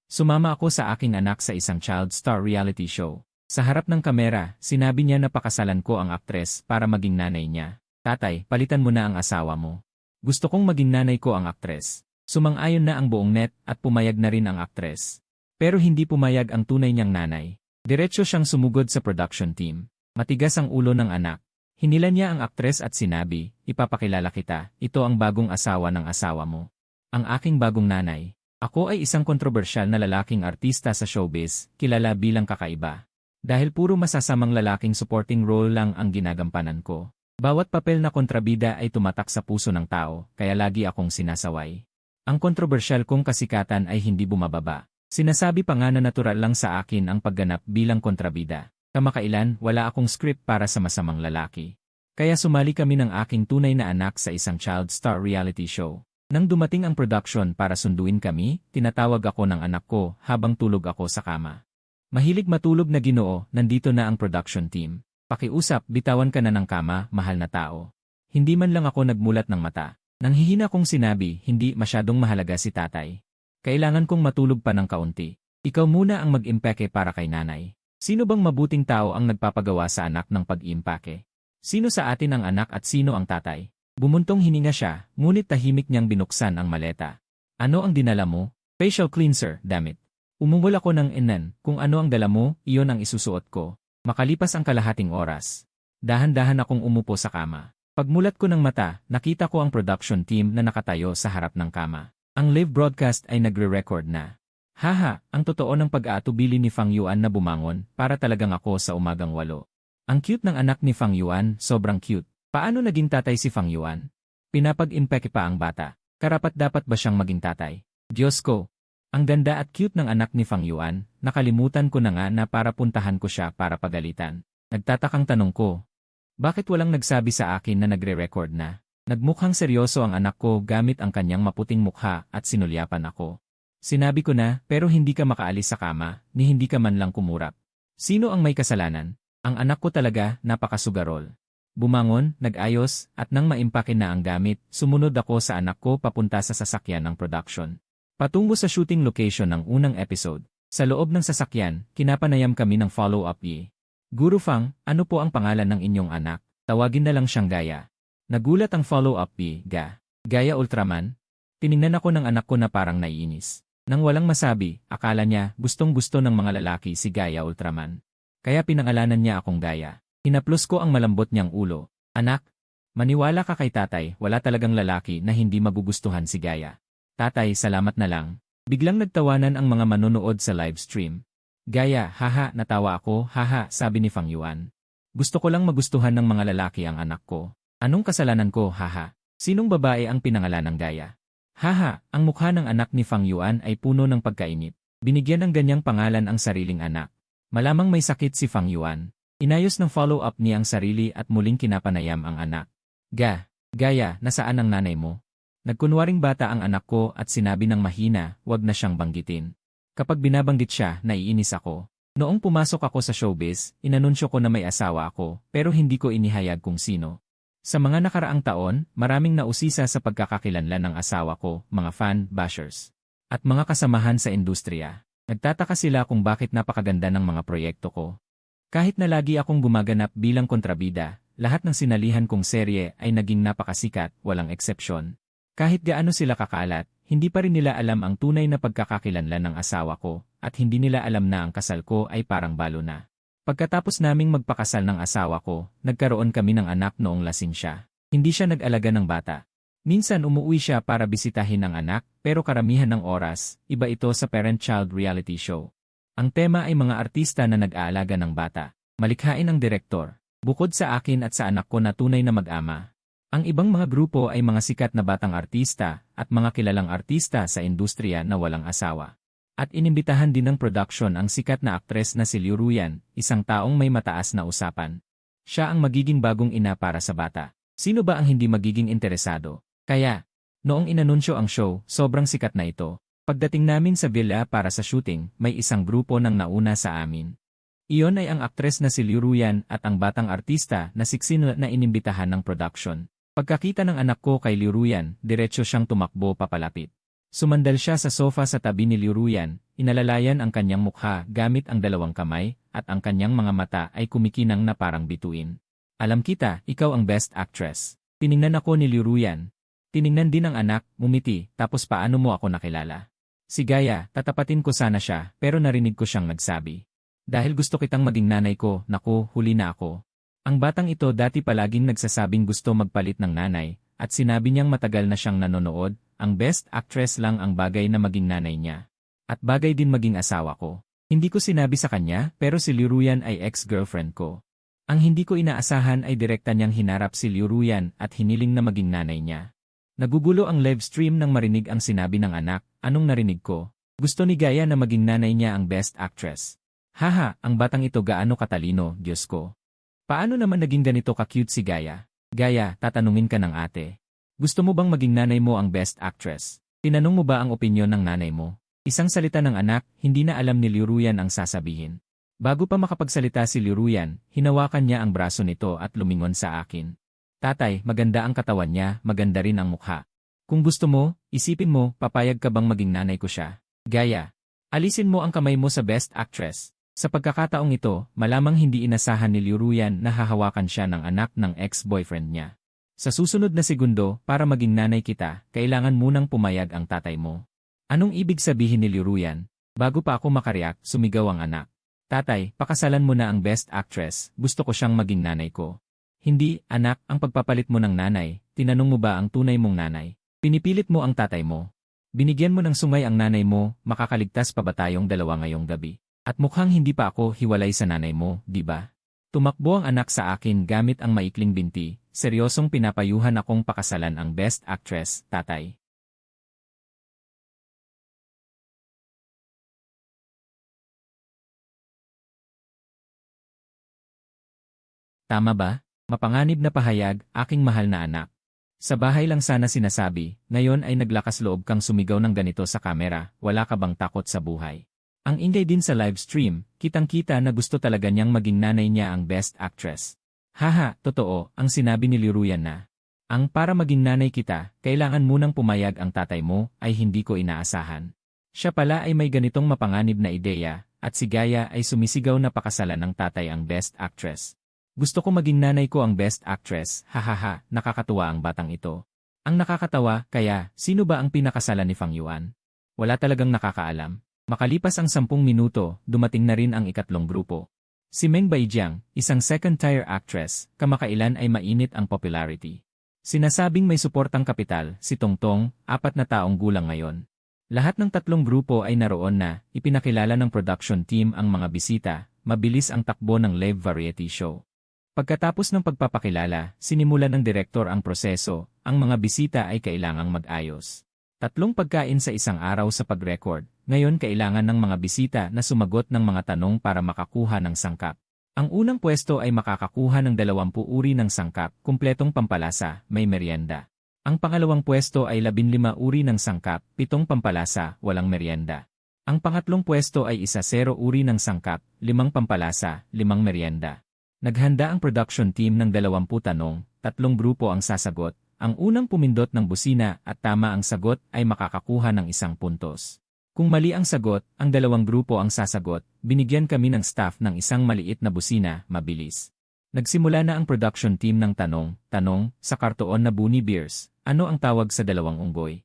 Sumama ako sa aking anak sa isang child star reality show. Sa harap ng kamera, sinabi niya na pakasalan ko ang aktres para maging nanay niya. Tatay, palitan mo na ang asawa mo. Gusto kong maging nanay ko ang aktres. Sumang-ayon na ang buong net at pumayag na rin ang aktres. Pero hindi pumayag ang tunay niyang nanay. Diretso siyang sumugod sa production team. Matigas ang ulo ng anak. Hinila niya ang aktres at sinabi, ipapakilala kita, ito ang bagong asawa ng asawa mo. Ang aking bagong nanay. Ako ay isang kontrobersyal na lalaking artista sa showbiz, kilala bilang kakaiba. Dahil puro masasamang lalaking supporting role lang ang ginagampanan ko. Bawat papel na kontrabida ay tumatak sa puso ng tao, kaya lagi akong sinasaway. Ang kontrobersyal kong kasikatan ay hindi bumababa. Sinasabi pa nga na natural lang sa akin ang pagganap bilang kontrabida. Kamakailan, wala akong script para sa masamang lalaki. Kaya sumali kami ng aking tunay na anak sa isang child star reality show. Nang dumating ang production para sunduin kami, tinatawag ako ng anak ko habang tulog ako sa kama. Mahilig matulog na Ginoo, nandito na ang production team. Pakiusap, bitawan ka na ng kama, mahal na tao. Hindi man lang ako nagmulat ng mata. Nanghihina kong sinabi, hindi masyadong mahalaga si tatay. Kailangan kong matulog pa ng kaunti. Ikaw muna ang mag-impake para kay nanay. Sino bang mabuting tao ang nagpapagawa sa anak ng pag-impake? Sino sa atin ang anak at sino ang tatay? Bumuntong hininga siya, ngunit tahimik niyang binuksan ang maleta. Ano ang dinala mo? Facial cleanser, damit. Umungol ako ng inan, kung ano ang dala mo, iyon ang isusuot ko. Makalipas ang kalahating oras. Dahan-dahan akong umupo sa kama. Pagmulat ko ng mata, nakita ko ang production team na nakatayo sa harap ng kama. Ang live broadcast ay nagre-record na. Haha, ang totoo ng pag-aatubili ni Fang Yuan na bumangon, para talagang ako sa umagang 8. Ang cute ng anak ni Fang Yuan, sobrang cute. Paano naging tatay si Fang Yuan? Pinapag-impake pa ang bata. Karapat-dapat ba siyang maging tatay? Diyos ko! Ang ganda at cute ng anak ni Fang Yuan, nakalimutan ko na nga na para puntahan ko siya para pagalitan. Nagtatakang tanong ko, bakit walang nagsabi sa akin na nagre-record na? Nagmukhang seryoso ang anak ko gamit ang kanyang maputing mukha at sinulyapan ako. Sinabi ko na, pero hindi ka makaalis sa kama, ni hindi ka man lang kumurap. Sino ang may kasalanan? Ang anak ko talaga, napakasugarol. Bumangon, nag-ayos, at nang maimpake na ang gamit, sumunod ako sa anak ko papunta sa sasakyan ng production. Patungo sa shooting location ng unang episode. Sa loob ng sasakyan, kinapanayam kami ng follow-up Yi. Guru Fang, ano po ang pangalan ng inyong anak? Tawagin na lang siyang Gaya. Nagulat ang follow-up Yi, Gaya Ultraman? Tiningnan ako ng anak ko na parang naiinis. Nang walang masabi, akala niya gustong-gusto ng mga lalaki si Gaya Ultraman. Kaya pinangalanan niya akong Gaya. Hinaplos ko ang malambot niyang ulo. Anak, maniwala ka kay tatay, wala talagang lalaki na hindi magugustuhan si Gaya. Tatay, salamat na lang. Biglang nagtawanan ang mga manonood sa live stream. Gaya, haha, natawa ako, haha, sabi ni Fang Yuan. Gusto ko lang magustuhan ng mga lalaki ang anak ko. Anong kasalanan ko, haha? Sinong babae ang pinangalan ng Gaya? Haha, ang mukha ng anak ni Fang Yuan ay puno ng pagkainip. Binigyan ng ganyang pangalan ang sariling anak. Malamang may sakit si Fang Yuan. Inayos ng follow-up niya ang sarili at muling kinapanayam ang anak. Gaya, nasaan ang nanay mo? Nagkunwaring bata ang anak ko at sinabi ng mahina, wag na siyang banggitin. Kapag binabanggit siya, naiinis ako. Noong pumasok ako sa showbiz, inanunsyo ko na may asawa ako, pero hindi ko inihayag kung sino. Sa mga nakaraang taon, maraming nausisa sa pagkakakilanlan ng asawa ko, mga fan, bashers, at mga kasamahan sa industriya. Nagtataka sila kung bakit napakaganda ng mga proyekto ko. Kahit na lagi akong gumaganap bilang kontrabida, lahat ng sinalihan kong serye ay naging napakasikat, walang eksepsyon. Kahit gaano sila kakaalat, hindi pa rin nila alam ang tunay na pagkakakilanlan ng asawa ko, at hindi nila alam na ang kasal ko ay parang balo na. Pagkatapos naming magpakasal ng asawa ko, nagkaroon kami ng anak noong lasing siya. Hindi siya nag-alaga ng bata. Minsan umuwi siya para bisitahin ang anak, pero karamihan ng oras, iba ito sa parent-child reality show. Ang tema ay mga artista na nag-aalaga ng bata. Malikhain ang direktor. Bukod sa akin at sa anak ko na tunay na mag-ama. Ang ibang mga grupo ay mga sikat na batang artista at mga kilalang artista sa industriya na walang asawa. At inimbitahan din ng production ang sikat na aktres na si Liu Ruyan, isang taong may mataas na usapan. Siya ang magiging bagong ina para sa bata. Sino ba ang hindi magiging interesado? Kaya, noong inanunsyo ang show, sobrang sikat na ito. Pagdating namin sa villa para sa shooting, may isang grupo nang nauna sa amin. Iyon ay ang aktres na si Liu Ruyan at ang batang artista na Sixin na inimbitahan ng production. Pagkakita ng anak ko kay Liu Ruyan, diretso siyang tumakbo papalapit. Sumandal siya sa sofa sa tabi ni Liuruyan, inalalayan ang kanyang mukha gamit ang dalawang kamay, at ang kanyang mga mata ay kumikinang na parang bituin. Alam kita, ikaw ang best actress. Tiningnan ako ni Liuruyan. Tiningnan din ang anak, ngumiti, tapos paano mo ako nakilala? Si Gaia, tatapatin ko sana siya, pero narinig ko siyang nagsabi. Dahil gusto kitang maging nanay ko, naku, huli na ako. Ang batang ito dati palaging nagsasabing gusto magpalit ng nanay, at sinabi niyang matagal na siyang nanonood, ang best actress lang ang bagay na maging nanay niya. At bagay din maging asawa ko. Hindi ko sinabi sa kanya, pero si Liuruyan ay ex-girlfriend ko. Ang hindi ko inaasahan ay direkta niyang hinarap si Liuruyan at hiniling na maging nanay niya. Nagugulo ang live stream nang marinig ang sinabi ng anak, anong narinig ko? Gusto ni Gaia na maging nanay niya ang best actress. Haha, ang batang ito gaano katalino, Diyos ko. Paano naman naging ganito ka-cute si Gaia? Gaia, tatanungin ka ng ate. Gusto mo bang maging nanay mo ang best actress? Tinanong mo ba ang opinyon ng nanay mo? Isang salita ng anak, hindi na alam ni Liuruyan ang sasabihin. Bago pa makapagsalita si Liuruyan, hinawakan niya ang braso nito at lumingon sa akin. Tatay, maganda ang katawan niya, maganda rin ang mukha. Kung gusto mo, isipin mo, papayag ka bang maging nanay ko siya? Gaia, alisin mo ang kamay mo sa best actress. Sa pagkakataong ito, malamang hindi inasahan ni Liuruyan na hahawakan siya ng anak ng ex-boyfriend niya. Sa susunod na segundo, para maging nanay kita, kailangan munang pumayag ang tatay mo. Anong ibig sabihin ni Liuruyan? Bago pa ako makareact, sumigaw ang anak. Tatay, pakasalan mo na ang best actress, gusto ko siyang maging nanay ko. Hindi, anak, ang pagpapalit mo ng nanay, tinanong mo ba ang tunay mong nanay? Pinipilit mo ang tatay mo. Binigyan mo ng sungay ang nanay mo, makakaligtas pa ba tayong dalawa ngayong gabi? At mukhang hindi pa ako hiwalay sa nanay mo, di ba? Tumakbo ang anak sa akin gamit ang maikling binti, seryosong pinapayuhan akong pakasalan ang best actress, tatay. Tama ba? Mapanganib na pahayag, aking mahal na anak. Sa bahay lang sana sinasabi, ngayon ay naglakas loob kang sumigaw ng ganito sa kamera, wala ka bang takot sa buhay? Ang ingay din sa live stream, kitang-kita na gusto talaga niyang maging nanay niya ang best actress. Haha, totoo, ang sinabi ni Liuruyan na. Ang para maging nanay kita, kailangan munang pumayag ang tatay mo, ay hindi ko inaasahan. Siya pala ay may ganitong mapanganib na ideya, at si Gaia ay sumisigaw na pakasalan ng tatay ang best actress. Gusto ko maging nanay ko ang best actress, hahaha, nakakatuwa ang batang ito. Ang nakakatawa, kaya, sino ba ang pinakasalan ni Fang Yuan? Wala talagang nakakaalam. Makalipas ang 10 minuto, dumating na rin ang ikatlong grupo. Si Meng Baijiang, isang second-tier actress, kamakailan ay mainit ang popularity. Sinasabing may suportang kapital, si Tongtong, 4 na taong gulang ngayon. Lahat ng tatlong grupo ay naroon na, ipinakilala ng production team ang mga bisita, mabilis ang takbo ng live variety show. Pagkatapos ng pagpapakilala, sinimulan ng direktor ang proseso, ang mga bisita ay kailangang mag-ayos. 3 pagkain sa isang araw sa pag-record. Ngayon kailangan ng mga bisita na sumagot ng mga tanong para makakuha ng sangkap. Ang unang pwesto ay makakakuha ng 20 uri ng sangkap, kumpletong pampalasa, may merienda. Ang pangalawang pwesto ay 15 uri ng sangkap, 7 pampalasa, walang merienda. Ang pangatlong pwesto ay 10 uri ng sangkap, 5 pampalasa, 5 merienda. Naghanda ang production team ng 20 tanong, 3 grupo ang sasagot. Ang unang pumindot ng busina at tama ang sagot ay makakakuha ng 1 puntos. Kung mali ang sagot, ang 2 grupo ang sasagot, binigyan kami ng staff ng isang maliit na busina, mabilis. Nagsimula na ang production team ng tanong, sa kartoon na Bunny Beers, ano ang tawag sa 2 unggoy?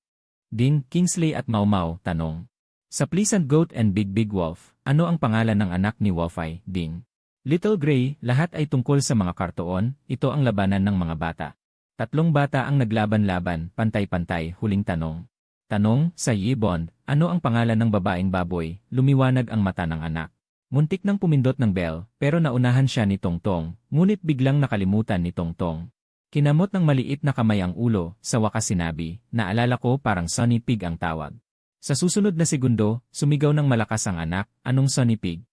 Ding, Kingsley at Mau Mau, tanong. Sa Pleasant Goat and Big Big Wolf, ano ang pangalan ng anak ni Wolfie? Ding. Little Gray, lahat ay tungkol sa mga kartoon, ito ang labanan ng mga bata. 3 bata ang naglaban-laban, pantay-pantay, huling tanong. Tanong, sa Yibon, ano ang pangalan ng babaeng baboy? Lumiwanag ang mata ng anak. Muntik nang pumindot ng bell, pero naunahan siya ni Tongtong, ngunit biglang nakalimutan ni Tongtong. Kinamot ng maliit na kamay ang ulo, sa wakas sinabi, naalala ko parang Sonny Pig ang tawag. Sa susunod na segundo, sumigaw ng malakas ang anak, anong Sonny Pig?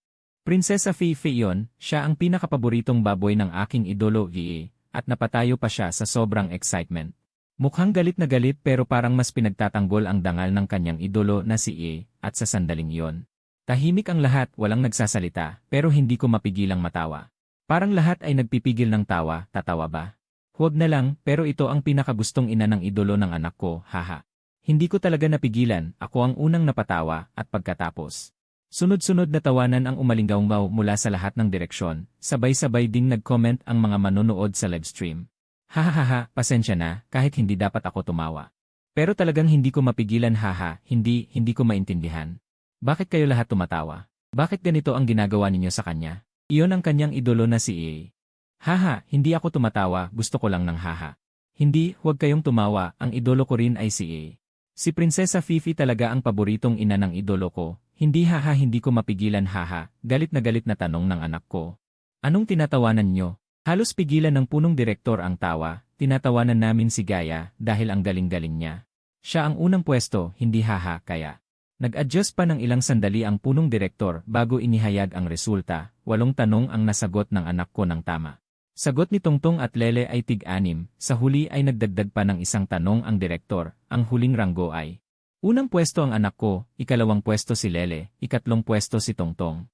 Prinsesa Fei yon, siya ang pinakapaboritong baboy ng aking idolo Yi, at napatayo pa siya sa sobrang excitement. Mukhang galit na galit pero parang mas pinagtatanggol ang dangal ng kanyang idolo na si E, at sa sandaling iyon. Tahimik ang lahat, walang nagsasalita, pero hindi ko mapigilang matawa. Parang lahat ay nagpipigil ng tawa, tatawa ba? Huwag na lang, pero ito ang pinakagustong ina ng idolo ng anak ko, haha. Hindi ko talaga napigilan, ako ang unang napatawa, at pagkatapos. Sunod-sunod na tawanan ang umalinggaw mula sa lahat ng direksyon, sabay-sabay ding nag-comment ang mga manonood sa livestream. Hahaha, pasensya na, kahit hindi dapat ako tumawa. Pero talagang hindi ko mapigilan hindi ko maintindihan. Bakit kayo lahat tumatawa? Bakit ganito ang ginagawa ninyo sa kanya? Iyon ang kanyang idolo na si EA. Haha, hindi ako tumatawa, gusto ko lang ng haha. Hindi, huwag kayong tumawa, ang idolo ko rin ay si EA. Si Prinsesa Fifi talaga ang paboritong ina ng idolo ko. Hindi hindi ko mapigilan galit na tanong ng anak ko. Anong tinatawanan nyo? Halos pigilan ng punong direktor ang tawa, tinatawanan namin si Gaya dahil ang galing-galing niya. Siya ang unang pwesto, hindi kaya. Nag-adjust pa ng ilang sandali ang punong direktor bago inihayag ang resulta, 8 tanong ang nasagot ng anak ko ng tama. Sagot ni Tongtong at Lele ay tig-6, sa huli ay nagdagdag pa ng 1 tanong ang direktor, ang huling ranggo ay. Unang pwesto ang anak ko, ikalawang pwesto si Lele, ikatlong pwesto si Tongtong.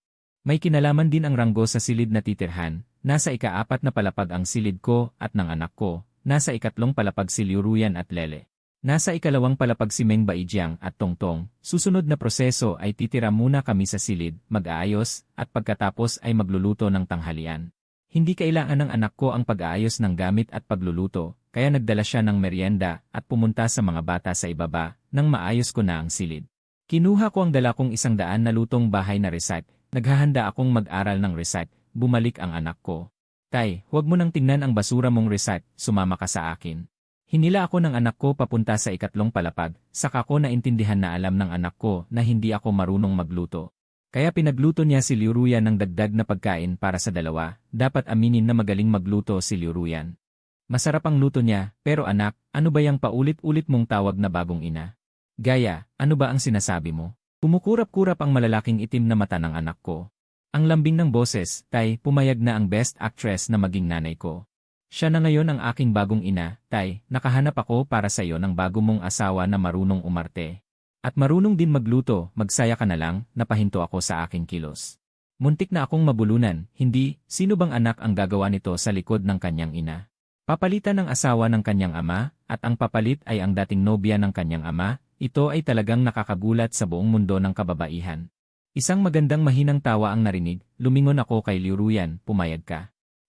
May kinalaman din ang ranggo sa silid na titirhan, nasa ika-4 na palapag ang silid ko at ng anak ko, nasa ikatlong palapag si Liu Ruyan at Lele. Nasa ikalawang palapag si Meng Baijiang at Tongtong, susunod na proseso ay titira muna kami sa silid, mag-aayos, at pagkatapos ay magluluto ng tanghalian. Hindi kailangan ng anak ko ang pag-aayos ng gamit at pagluluto, kaya nagdala siya ng merienda at pumunta sa mga bata sa ibaba, nang maayos ko na ang silid. Kinuha ko ang dala kong 100 na lutong bahay na recipe, naghahanda akong mag-aral ng recipe, bumalik ang anak ko. Tay, huwag mo nang tingnan ang basura mong recipe, sumama ka sa akin. Hinila ako ng anak ko papunta sa ikatlong palapag, saka ko naintindihan na alam ng anak ko na hindi ako marunong magluto. Kaya pinagluto niya si Liu Ruyan ng dagdag na pagkain para sa dalawa, dapat aminin na magaling magluto si Liu Ruyan. Masarap ang luto niya, pero anak, ano ba yung paulit-ulit mong tawag na bagong ina? Gaya, ano ba ang sinasabi mo? Kumukurap-kurap ang malalaking itim na mata ng anak ko. Ang lambing ng boses, Tay, pumayag na ang best actress na maging nanay ko. Siya na ngayon ang aking bagong ina, Tay, nakahanap ako para sa iyo ng bago mong asawa na marunong umarte. At marunong din magluto, magsaya ka na lang, napahinto ako sa aking kilos. Muntik na akong mabulunan, hindi, sino bang anak ang gagawa nito sa likod ng kanyang ina? Papalitan ng asawa ng kanyang ama, at ang papalit ay ang dating nobya ng kanyang ama, ito ay talagang nakakagulat sa buong mundo ng kababaihan. Isang magandang mahinang tawa ang narinig, lumingon ako kay Liu Ruyan, pumayag ka.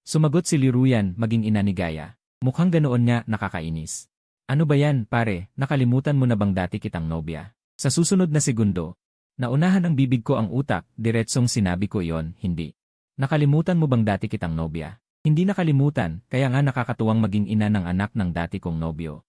Sumagot si Liu Ruyan, maging ina ni Gaya. Mukhang ganoon nga, nakakainis. Ano ba yan, pare, nakalimutan mo na bang dati kitang nobya? Sa susunod na segundo, naunahan ang bibig ko ang utak, diretsong sinabi ko yon, hindi. Nakalimutan mo bang dati kitang nobya? Hindi nakalimutan, kaya nga nakakatuwang maging ina ng anak ng dati kong nobyo.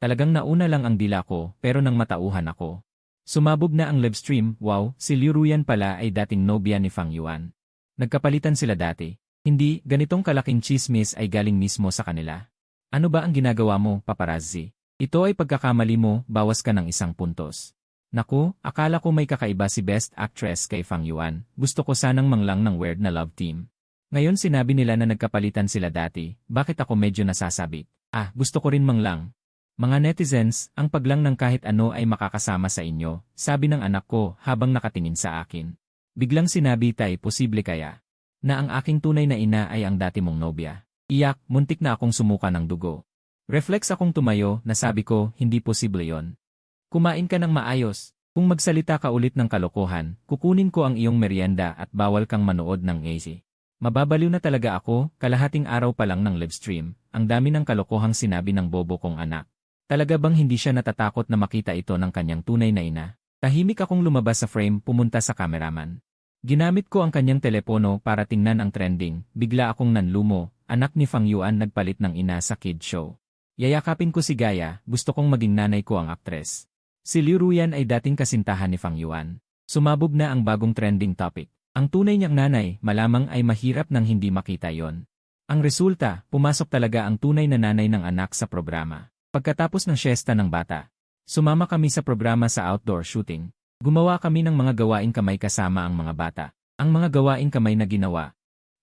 Talagang nauna lang ang dila ko, pero nang matauhan ako. Sumabog na ang livestream, wow, si Liu Ruyan pala ay dating nobya ni Fang Yuan. Nagkapalitan sila dati. Hindi, ganitong kalaking chismis ay galing mismo sa kanila. Ano ba ang ginagawa mo, paparazzi? Ito ay pagkakamali mo, bawas ka ng 1 puntos. Naku, akala ko may kakaiba si Best Actress kay Fang Yuan, gusto ko sanang manglang ng weird na love team. Ngayon sinabi nila na nagkapalitan sila dati, bakit ako medyo nasasabik? Gusto ko rin manglang. Mga netizens, ang paglang ng kahit ano ay makakasama sa inyo, sabi ng anak ko habang nakatingin sa akin. Biglang sinabi, Tay, posible kaya? Na ang aking tunay na ina ay ang dati mong nobya. Iyak, muntik na akong sumuka ng dugo. Reflex akong tumayo, nasabi ko, hindi posible yon. Kumain ka ng maayos. Kung magsalita ka ulit ng kalokohan, kukunin ko ang iyong merienda at bawal kang manood ng AC. Mababaliw na talaga ako, kalahating araw pa lang ng livestream, ang dami ng kalokohang sinabi ng bobo kong anak. Talaga bang hindi siya natatakot na makita ito ng kanyang tunay na ina? Tahimik akong lumabas sa frame, pumunta sa cameraman. Ginamit ko ang kanyang telepono para tingnan ang trending, bigla akong nanlumo, anak ni Fang Yuan nagpalit ng ina sa kid show. Yayakapin ko si Gaya, gusto kong maging nanay ko ang aktres. Si Liu Ruyan ay dating kasintahan ni Fang Yuan. Sumabog na ang bagong trending topic. Ang tunay niyang nanay, malamang ay mahirap nang hindi makita yon. Ang resulta, pumasok talaga ang tunay na nanay ng anak sa programa. Pagkatapos ng siyesta ng bata, sumama kami sa programa sa outdoor shooting. Gumawa kami ng mga gawain kamay kasama ang mga bata. Ang mga gawain kamay na ginawa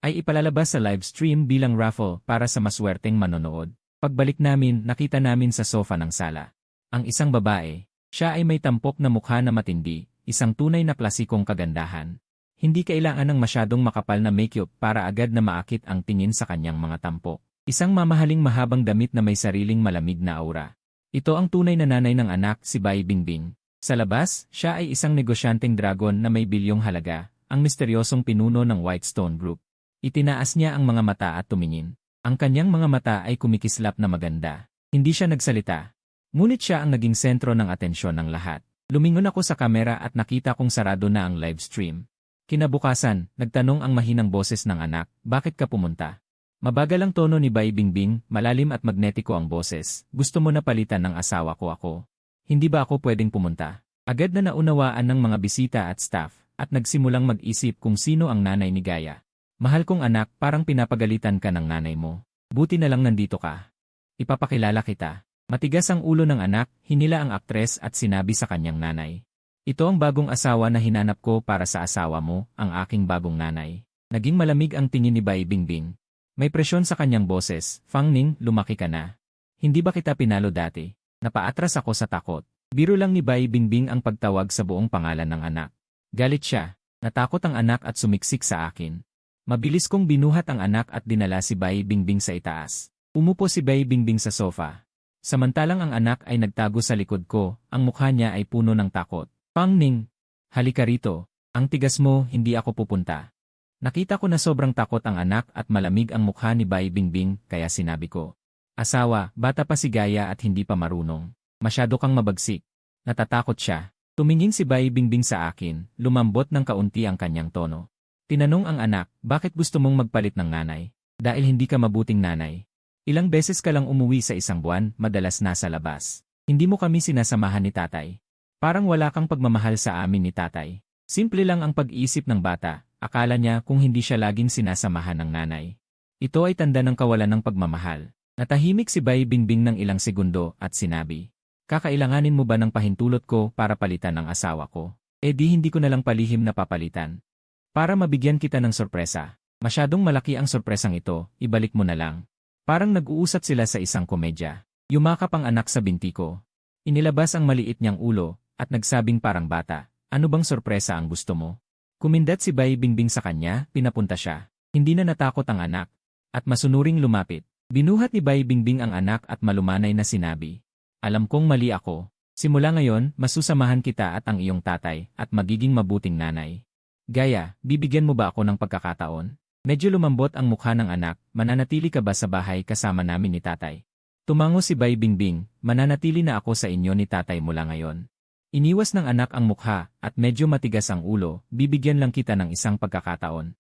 ay ipalalabas sa live stream bilang raffle para sa maswerteng manonood. Pagbalik namin, nakita namin sa sofa ng sala ang isang babae. Siya ay may tampok na mukha na matindi, isang tunay na klasikong kagandahan. Hindi kailangan ng masyadong makapal na makeup para agad na maakit ang tingin sa kanyang mga tampok. Isang mamahaling mahabang damit na may sariling malamig na aura. Ito ang tunay na nanay ng anak, si Bai Bingbing. Sa labas, siya ay isang negosyanteng dragon na may bilyong halaga, ang misteryosong pinuno ng Whitestone Group. Itinaas niya ang mga mata at tumingin. Ang kanyang mga mata ay kumikislap na maganda. Hindi siya nagsalita. Ngunit siya ang naging sentro ng atensyon ng lahat. Lumingon ako sa kamera at nakita kong sarado na ang live stream. Kinabukasan, nagtanong ang mahinang boses ng anak, bakit ka pumunta? Mabagal ang tono ni Bai Bingbing, malalim at magnetiko ang boses. Gusto mo na palitan ng asawa ko ako. Hindi ba ako pwedeng pumunta? Agad na naunawaan ng mga bisita at staff, at nagsimulang mag-isip kung sino ang nanay ni Gaia. Mahal kong anak, parang pinapagalitan ka ng nanay mo. Buti na lang nandito ka. Ipapakilala kita. Matigas ang ulo ng anak, hinila ang aktres at sinabi sa kanyang nanay. Ito ang bagong asawa na hinanap ko para sa asawa mo, ang aking bagong nanay. Naging malamig ang tingin ni Bai Bingbing. May presyon sa kanyang boses, Fang Ning, lumaki ka na. Hindi ba kita pinalo dati? Napaatras ako sa takot. Biro lang ni Bai Bingbing ang pagtawag sa buong pangalan ng anak. Galit siya. Natakot ang anak at sumiksik sa akin. Mabilis kong binuhat ang anak at dinala si Bai Bingbing sa itaas. Umupo si Bai Bingbing sa sofa. Samantalang ang anak ay nagtago sa likod ko, ang mukha niya ay puno ng takot. Fang Ning, halika rito. Ang tigas mo, hindi ako pupunta. Nakita ko na sobrang takot ang anak at malamig ang mukha ni Bai Bingbing, kaya sinabi ko. Asawa, bata pa si Gaia at hindi pa marunong. Masyado kang mabagsik. Natatakot siya. Tumingin si Bai Bingbing sa akin, lumambot ng kaunti ang kanyang tono. Tinanong ang anak, bakit gusto mong magpalit ng nanay? Dahil hindi ka mabuting nanay. Ilang beses ka lang umuwi sa isang buwan, madalas nasa labas. Hindi mo kami sinasamahan ni tatay. Parang wala kang pagmamahal sa amin ni tatay. Simple lang ang pag-iisip ng bata. Akala niya kung hindi siya laging sinasamahan ng nanay. Ito ay tanda ng kawalan ng pagmamahal. Natahimik si Bai Bingbing ng ilang segundo at sinabi, kakailanganin mo ba ng pahintulot ko para palitan ang asawa ko? Eh di hindi ko na lang palihim na papalitan. Para mabigyan kita ng sorpresa. Masyadong malaki ang sorpresang ito, ibalik mo na lang. Parang nag-uusap sila sa isang komedya. Yumakap ang anak sa binti ko. Inilabas ang maliit niyang ulo at nagsabing parang bata, ano bang sorpresa ang gusto mo? Kumindat si Bai Bingbing sa kanya, pinapunta siya. Hindi na natakot ang anak. At masunuring lumapit. Binuhat ni Bai Bingbing ang anak at malumanay na sinabi. Alam kong mali ako. Simula ngayon, masusamahan kita at ang iyong tatay at magiging mabuting nanay. Gaia, bibigyan mo ba ako ng pagkakataon? Medyo lumambot ang mukha ng anak, mananatili ka ba sa bahay kasama namin ni tatay? Tumango si Bai Bingbing, mananatili na ako sa inyo ni tatay mula ngayon. Iniwas ng anak ang mukha at medyo matigas ang ulo, bibigyan lang kita ng isang pagkakataon.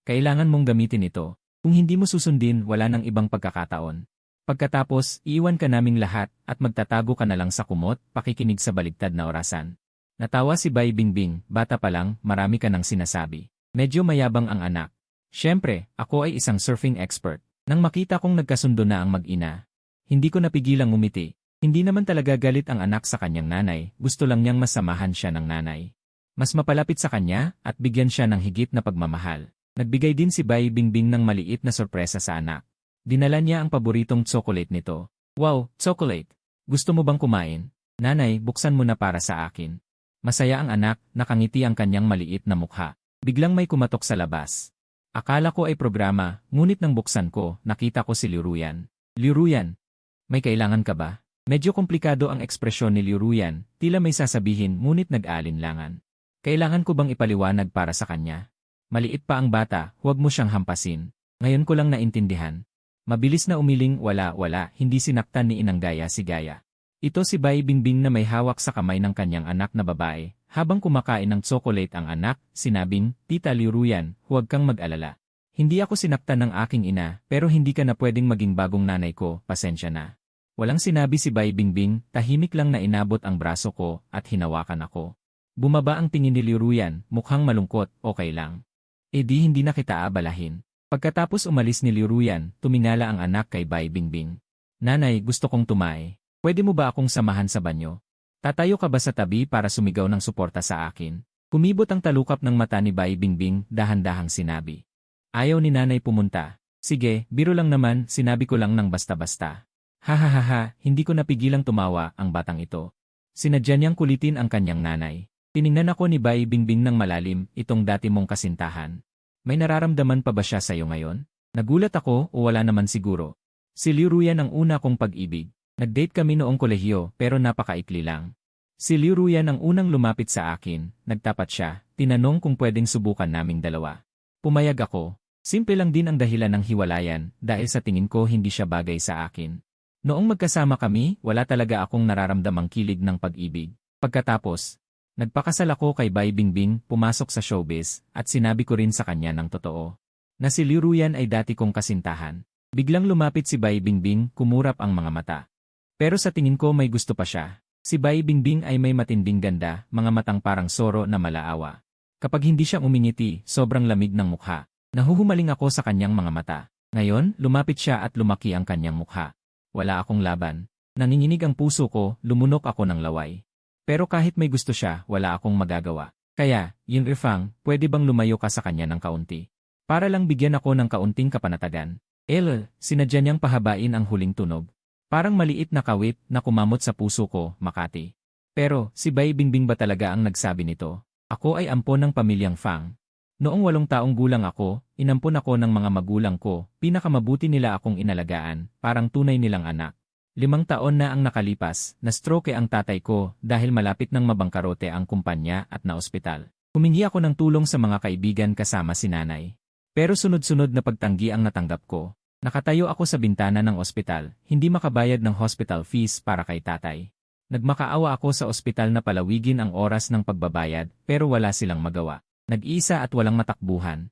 Kailangan mong gamitin ito. Kung hindi mo susundin, wala nang ibang pagkakataon. Pagkatapos, iiwan ka naming lahat at magtatago ka na lang sa kumot, pakikinig sa baligtad na orasan. Natawa si Bai Bingbing, bata pa lang, marami ka nang sinasabi. Medyo mayabang ang anak. Siyempre, ako ay isang surfing expert. Nang makita kong nagkasundo na ang mag-ina, hindi ko napigilang ngumiti. Hindi naman talaga galit ang anak sa kanyang nanay, gusto lang niyang masamahan siya ng nanay. Mas mapalapit sa kanya at bigyan siya ng higit na pagmamahal. Nagbigay din si Bai Bingbing ng maliit na sorpresa sa anak. Dinala niya ang paboritong chocolate nito. Wow, chocolate! Gusto mo bang kumain? Nanay, buksan mo na para sa akin. Masaya ang anak, nakangiti ang kanyang maliit na mukha. Biglang may kumatok sa labas. Akala ko ay programa, ngunit nang buksan ko, nakita ko si Liu Ruyan. Liu Ruyan, may kailangan ka ba? Medyo komplikado ang ekspresyon ni Liu Ruyan, tila may sasabihin ngunit nag-aalinlangan. Kailangan ko bang ipaliwanag para sa kanya? Maliit pa ang bata, huwag mo siyang hampasin. Ngayon ko lang naintindihan. Mabilis na umiling wala, hindi sinaktan ni Inang Gaia si Gaia. Ito si Bai Bingbing na may hawak sa kamay ng kanyang anak na babae. Habang kumakain ng chocolate ang anak, sinabing, Tita Liu Ruyan, huwag kang mag-alala. Hindi ako sinaktan ng aking ina, pero hindi ka na pwedeng maging bagong nanay ko, pasensya na. Walang sinabi si Bai Bingbing, tahimik lang na inabot ang braso ko at hinawakan ako. Bumaba ang tingin ni Liu Ruyan, mukhang malungkot, okay lang. Eh di hindi na kita abalahin. Pagkatapos umalis ni Liu Ruyan, tumingala ang anak kay Bai Bingbing. Nanay, gusto kong tumae. Pwede mo ba akong samahan sa banyo? Tatayo ka ba sa tabi para sumigaw ng suporta sa akin? Kumibot ang talukap ng mata ni Bai Bingbing, dahan-dahang sinabi. Ayaw ni nanay pumunta. Sige, biro lang naman, sinabi ko lang ng basta-basta. Hahaha, hindi ko napigilang tumawa ang batang ito. Sinadya niyang kulitin ang kanyang nanay. Tiningnan ako ni Bai Bingbing ng malalim, itong dati mong kasintahan. May nararamdaman pa ba siya sa'yo ngayon? Nagulat ako o wala naman siguro. Si Liu Ruyan ang una kong pag-ibig. Nag-date kami noong kolehiyo pero napakaikli lang. Si Liu Ruyan ang unang lumapit sa akin, nagtapat siya, tinanong kung pwedeng subukan naming dalawa. Pumayag ako. Simple lang din ang dahilan ng hiwalayan dahil sa tingin ko hindi siya bagay sa akin. Noong magkasama kami, wala talaga akong nararamdamang kilig ng pag-ibig. Pagkatapos, nagpakasal ako kay Bai Bingbing, pumasok sa showbiz, at sinabi ko rin sa kanya ng totoo. Na si Liu Ruyan ay dati kong kasintahan. Biglang lumapit si Bai Bingbing, kumurap ang mga mata. Pero sa tingin ko may gusto pa siya. Si Bai Bingbing ay may matinding ganda, mga matang parang soro na malaawa. Kapag hindi siya umingiti, sobrang lamig ng mukha. Nahuhumaling ako sa kanyang mga mata. Ngayon, lumapit siya at lumaki ang kanyang mukha. Wala akong laban. Nanginginig ang puso ko, lumunok ako ng laway. Pero kahit may gusto siya, wala akong magagawa. Kaya, Yin Rifang, pwede bang lumayo ka sa kanya ng kaunti? Para lang bigyan ako ng kaunting kapanatagan. Sinadya niyang pahabain ang huling tunog. Parang maliit na kawit na kumamot sa puso ko, Makati. Pero, si Bai Bingbing ba talaga ang nagsabi nito? Ako ay ampon ng pamilyang Fang. Noong 8 taong gulang ako, inampon ako ng mga magulang ko, pinakamabuti nila akong inalagaan, parang tunay nilang anak. 5 taon na ang nakalipas, na-stroke ang tatay ko dahil malapit nang mabangkarote ang kumpanya at na ospital. Humingi ako ng tulong sa mga kaibigan kasama si nanay. Pero sunod-sunod na pagtanggi ang natanggap ko. Nakatayo ako sa bintana ng ospital, hindi makabayad ng hospital fees para kay tatay. Nagmakaawa ako sa ospital na palawigin ang oras ng pagbabayad pero wala silang magawa. Nag-iisa at walang matakbuhan.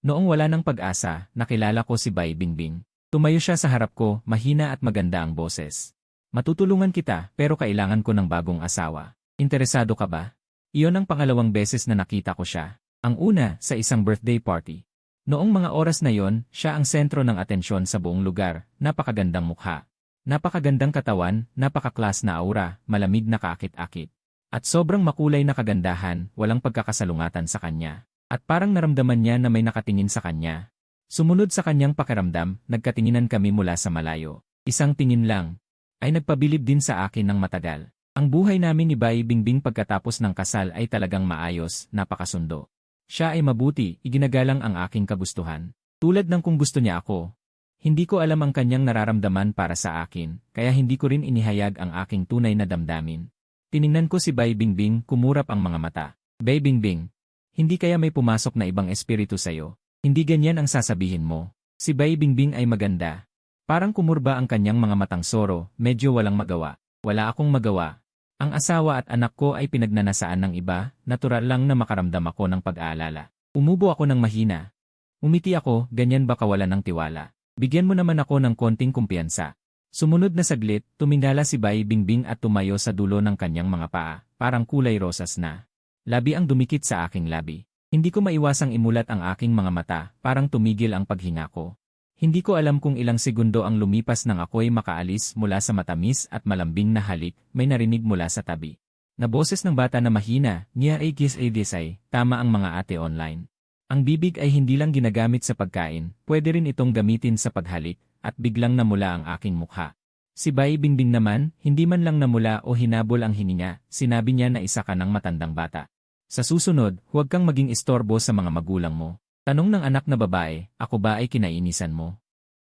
Noong wala ng pag-asa, nakilala ko si Bai Bingbing. Tumayo siya sa harap ko, mahina at maganda ang boses. Matutulungan kita pero kailangan ko ng bagong asawa. Interesado ka ba? Iyon ang pangalawang beses na nakita ko siya. Ang una, sa isang birthday party. Noong mga oras na yon, siya ang sentro ng atensyon sa buong lugar, napakagandang mukha. Napakagandang katawan, napaka-class na aura, malamig na kaakit-akit. At sobrang makulay na kagandahan, walang pagkakasalungatan sa kanya. At parang naramdaman niya na may nakatingin sa kanya. Sumunod sa kanyang pakiramdam, nagkatinginan kami mula sa malayo. Isang tingin lang, ay nagpabilib din sa akin ng matagal. Ang buhay namin ni Bai Bingbing pagkatapos ng kasal ay talagang maayos, napakasundo. Siya ay mabuti, iginagalang ang aking kagustuhan. Tulad ng kung gusto niya ako. Hindi ko alam ang kanyang nararamdaman para sa akin, kaya hindi ko rin inihayag ang aking tunay na damdamin. Tiningnan ko si Bai Bingbing, kumurap ang mga mata. Bai Bingbing, hindi kaya may pumasok na ibang espiritu sa'yo? Hindi ganyan ang sasabihin mo. Si Bai Bingbing ay maganda. Parang kumurba ang kanyang mga matang soro, medyo walang magawa. Wala akong magawa. Ang asawa at anak ko ay pinagnanasaan ng iba, natural lang na makaramdam ako ng pag-aalala. Umubo ako ng mahina. Umiti ako, ganyan ba kawalan ng tiwala? Bigyan mo naman ako ng konting kumpiyansa. Sumunod na saglit, tumingala si Bai Bingbing at tumayo sa dulo ng kanyang mga paa, parang kulay rosas na. Labi ang dumikit sa aking labi. Hindi ko maiwasang imulat ang aking mga mata, parang tumigil ang paghinga ko. Hindi ko alam kung ilang segundo ang lumipas nang ako'y makaalis mula sa matamis at malambing na halik, may narinig mula sa tabi. Na boses ng bata na mahina, niya ay kiss a desay, tama ang mga ate online. Ang bibig ay hindi lang ginagamit sa pagkain, pwede rin itong gamitin sa paghalik, at biglang namula ang aking mukha. Si Bai Bingbing naman, hindi man lang namula o hinabol ang hininga, sinabi niya na isa ka ng matandang bata. Sa susunod, huwag kang maging istorbo sa mga magulang mo. Tanong ng anak na babae, ako ba ay kinainisan mo?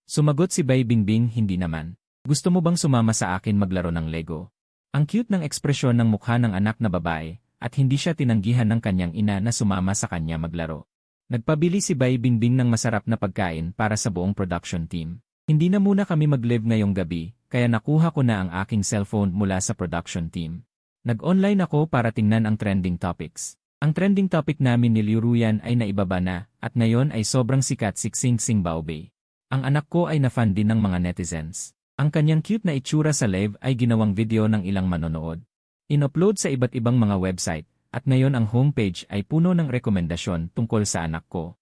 Sumagot si Bai Bingbing, hindi naman. Gusto mo bang sumama sa akin maglaro ng Lego? Ang cute ng ekspresyon ng mukha ng anak na babae, at hindi siya tinanggihan ng kanyang ina na sumama sa kanya maglaro. Nagpabili si Bai Bingbing ng masarap na pagkain para sa buong production team. Hindi na muna kami mag-live ngayong gabi, kaya nakuha ko na ang aking cellphone mula sa production team. Nag-online ako para tingnan ang trending topics. Ang trending topic namin ni Liu Ruyan ay naibaba na, at ngayon ay sobrang sikat si Xing Xing Baobei. Ang anak ko ay na-fan din ng mga netizens. Ang kanyang cute na itsura sa live ay ginawang video ng ilang manonood. In-upload sa iba't ibang mga website, at ngayon ang homepage ay puno ng rekomendasyon tungkol sa anak ko.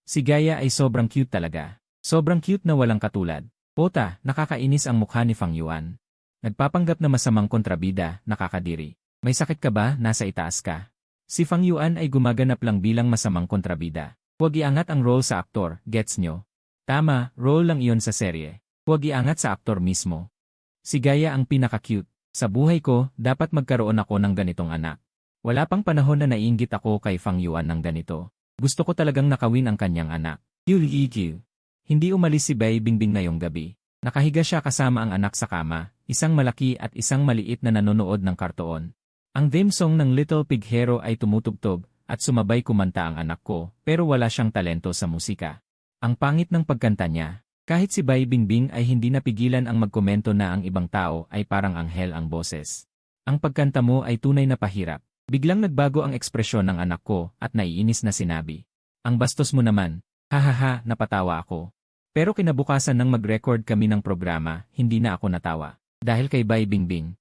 Si Gaia ay sobrang cute talaga. Sobrang cute na walang katulad. Pota, nakakainis ang mukha ni Fang Yuan. Nagpapanggap na masamang kontrabida, nakakadiri. May sakit ka ba, nasa itaas ka? Si Fang Yuan ay gumaganap lang bilang masamang kontrabida. Huwag iangat ang role sa aktor, gets nyo? Tama, role lang iyon sa serye. Huwag iangat sa aktor mismo. Si Gaia ang pinaka-cute. Sa buhay ko, dapat magkaroon ako ng ganitong anak. Wala pang panahon na naiinggit ako kay Fang Yuan ng ganito. Gusto ko talagang nakawin ang kanyang anak. QEQ. Hindi umalis si Bai Bingbing ngayong gabi. Nakahiga siya kasama ang anak sa kama, isang malaki at isang maliit na nanonood ng kartoon. Ang theme song ng Little Pig Hero ay tumutugtog at sumabay kumanta ang anak ko pero wala siyang talento sa musika. Ang pangit ng pagkanta niya. Kahit si Bai Bingbing ay hindi napigilan ang magkomento na ang ibang tao ay parang anghel ang boses. Ang pagkanta mo ay tunay na pahirap. Biglang nagbago ang ekspresyon ng anak ko at naiinis na sinabi. Ang bastos mo naman. Hahaha, napatawa ako. Pero kinabukasan nang mag-record kami ng programa, hindi na ako natawa. Dahil kay Bai Bingbing.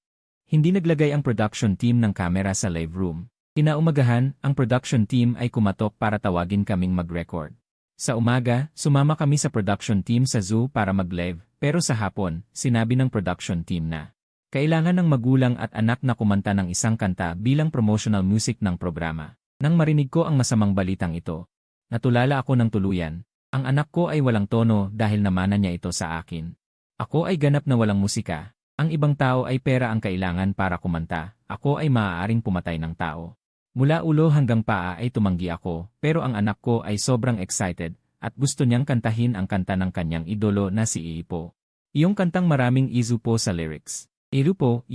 Hindi naglagay ang production team ng camera sa live room. Kinaumagahan, ang production team ay kumatok para tawagin kaming mag-record. Sa umaga, sumama kami sa production team sa zoo para mag-live, pero sa hapon, sinabi ng production team na kailangan ng magulang at anak na kumanta ng isang kanta bilang promotional music ng programa. Nang marinig ko ang masamang balitang ito, natulala ako ng tuluyan. Ang anak ko ay walang tono dahil namana niya ito sa akin. Ako ay ganap na walang musika. Ang ibang tao ay pera ang kailangan para kumanta. Ako ay maaaring pumatay ng tao. Mula ulo hanggang paa ay tumanggi ako, pero ang anak ko ay sobrang excited at gusto niyang kantahin ang kanta ng kanyang idolo na si Ipo. Iyong kantang maraming izu po sa lyrics. Ilupo,